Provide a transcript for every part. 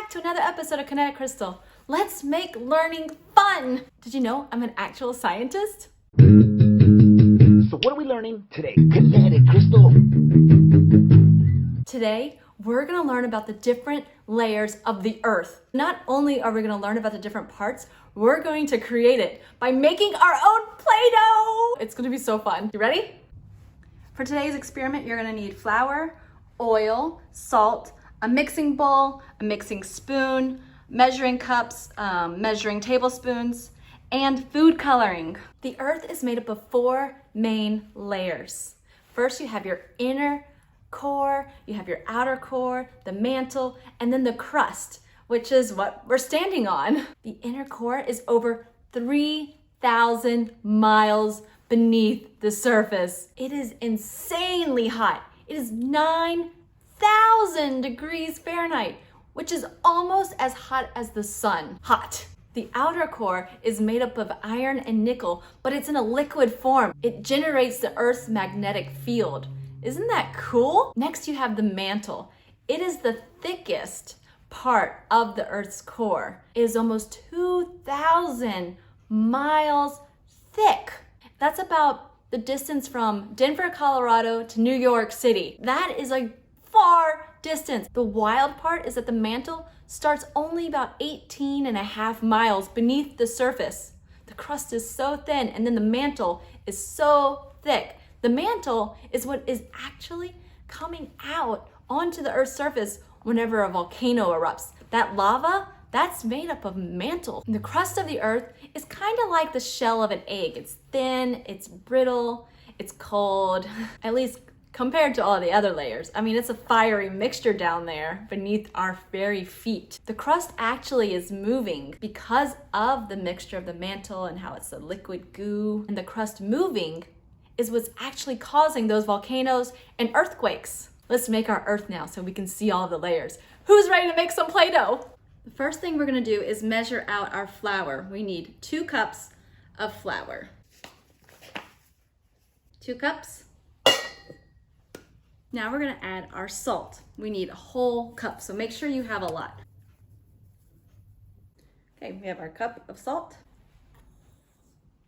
back to another episode of Kinetic Crystal. Let's make learning fun. Did you know I'm an actual scientist? So what are we learning today? Kinetic Crystal. Today, we're gonna learn about the different layers of the earth. Not only are we gonna learn about the different parts, we're going to create it by making our own Play-Doh. It's gonna be so fun. You ready? For today's experiment, you're gonna need flour, oil, salt, a mixing bowl, a mixing spoon, measuring cups, measuring tablespoons, and food coloring. The earth is made up of 4 main layers. First, you have your inner core, you have your outer core, the mantle, and then the crust, which is what we're standing on. The inner core is over 3,000 miles beneath the surface. It is insanely hot. It is 9,000 degrees Fahrenheit, which is almost as hot as the sun. Hot. The outer core is made up of iron and nickel, but it's in a liquid form. It generates the Earth's magnetic field. Isn't that cool? Next, you have the mantle. It is the thickest part of the Earth's core. It is almost 2,000 miles thick. That's about the distance from Denver, Colorado to New York City. That is a far distance. The wild part is that the mantle starts only about 18.5 miles beneath the surface. The crust is so thin, and then the mantle is so thick. The mantle is what is actually coming out onto the Earth's surface whenever a volcano erupts. That lava, that's made up of mantle. And the crust of the Earth is kind of like the shell of an egg. It's thin, it's brittle, it's cold, at least compared to all the other layers. I mean, it's a fiery mixture down there beneath our very feet. The crust actually is moving because of the mixture of the mantle and how it's a liquid goo. And the crust moving is what's actually causing those volcanoes and earthquakes. Let's make our Earth now so we can see all the layers. Who's ready to make some Play-Doh? The first thing we're gonna do is measure out our flour. We need 2 cups of flour. 2 cups. Now we're gonna add our salt. We need a whole cup, so make sure you have a lot. Okay, we have our cup of salt.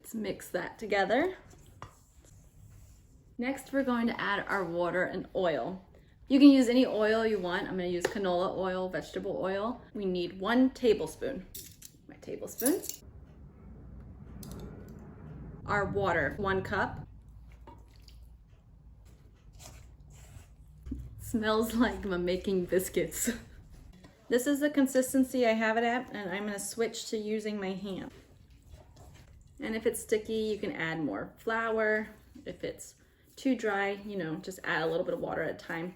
Let's mix that together. Next, we're going to add our water and oil. You can use any oil you want. I'm gonna use canola oil, vegetable oil. We need 1 tablespoon. My tablespoon. Our water, 1 cup. Smells like I'm making biscuits. This is the consistency I have it at, and I'm gonna switch to using my hand. And if it's sticky, you can add more flour. If it's too dry, just add a little bit of water at a time.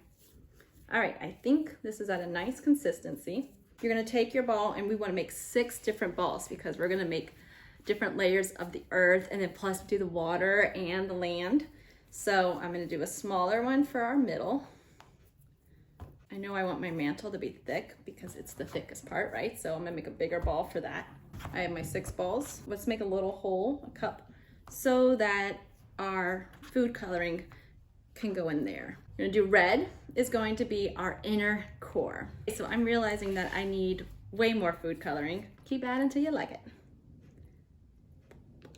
All right, I think this is at a nice consistency. You're gonna take your ball, and we wanna make 6 different balls because we're gonna make different layers of the earth, and then plus do the water and the land. So I'm gonna do a smaller one for our middle. I know I want my mantle to be thick because it's the thickest part, right? So I'm gonna make a bigger ball for that. I have my 6 balls. Let's make a little hole, a cup, so that our food coloring can go in there. We're gonna do red is going to be our inner core. So I'm realizing that I need way more food coloring. Keep adding until you like it.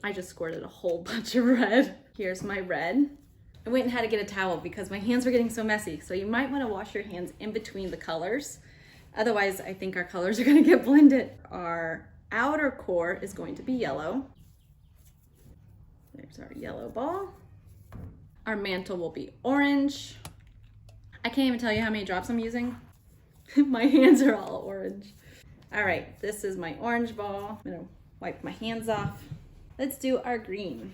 I just squirted a whole bunch of red. Here's my red. I went and had to get a towel because my hands were getting so messy. So you might want to wash your hands in between the colors. Otherwise, I think our colors are going to get blended. Our outer core is going to be yellow. There's our yellow ball. Our mantle will be orange. I can't even tell you how many drops I'm using. My hands are all orange. All right, this is my orange ball. I'm going to wipe my hands off. Let's do our green.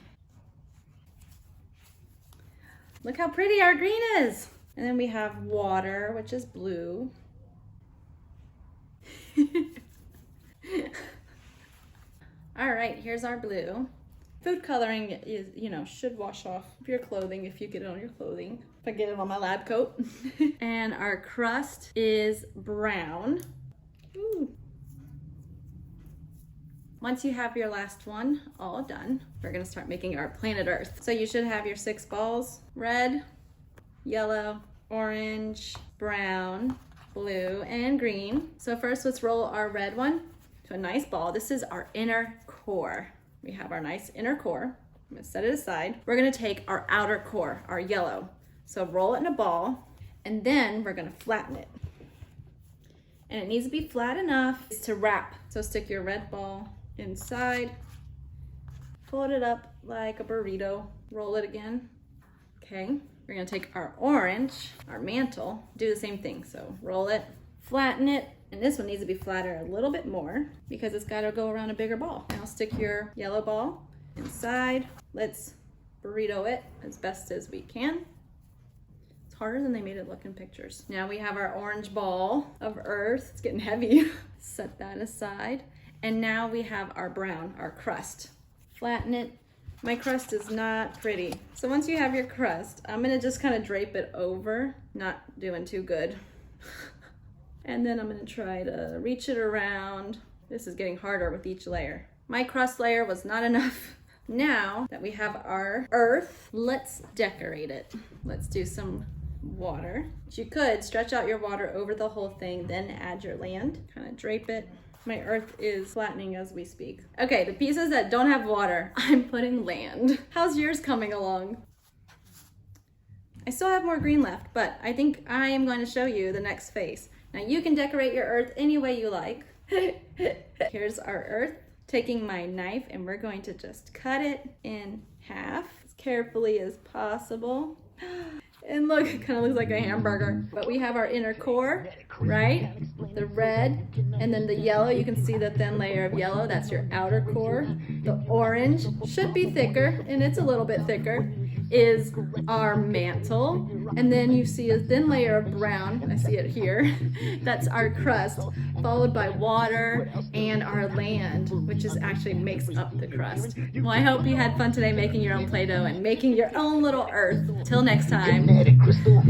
Look how pretty our green is. And then we have water, which is blue. All right, here's our blue. Food coloring is, should wash off your clothing if you get it on your clothing. If I get it on my lab coat. And our crust is brown. Ooh. Once you have your last one all done, we're gonna start making our planet Earth. So you should have your 6 balls: red, yellow, orange, brown, blue, and green. So first let's roll our red one to a nice ball. This is our inner core. We have our nice inner core. I'm gonna set it aside. We're gonna take our outer core, our yellow. So roll it in a ball, and then we're gonna flatten it. And it needs to be flat enough to wrap. So stick your red ball inside, fold it up like a burrito, roll it again. Okay, we're gonna take our orange, our mantle, do the same thing. So roll it, flatten it, and this one needs to be flatter a little bit more because it's gotta go around a bigger ball. Now stick your yellow ball inside. Let's burrito it as best as we can. It's harder than they made it look in pictures. Now we have our orange ball of earth. It's getting heavy. Set that aside. And now we have our brown, our crust. Flatten it. My crust is not pretty. So once you have your crust, I'm gonna just kind of drape it over, not doing too good. And then I'm gonna try to reach it around. This is getting harder with each layer. My crust layer was not enough. Now that we have our earth, let's decorate it. Let's do some water. You could stretch out your water over the whole thing, then add your land, kind of drape it. My earth is flattening as we speak. Okay, the pieces that don't have water, I'm putting land. How's yours coming along? I still have more green left, but I think I am going to show you the next phase. Now you can decorate your earth any way you like. Here's our earth. Taking my knife, and we're going to just cut it in half as carefully as possible. And look, it kind of looks like a hamburger. But we have our inner core, right? The red, and then the yellow. You can see the thin layer of yellow. That's your outer core. The orange should be thicker, and it's a little bit thicker, is our mantle. And then you see a thin layer of brown. I see it here. That's our crust, followed by water and our land, which is actually makes up the crust. Well, I hope you had fun today making your own Play-Doh and making your own little earth. Till next time. Kinetic crystal.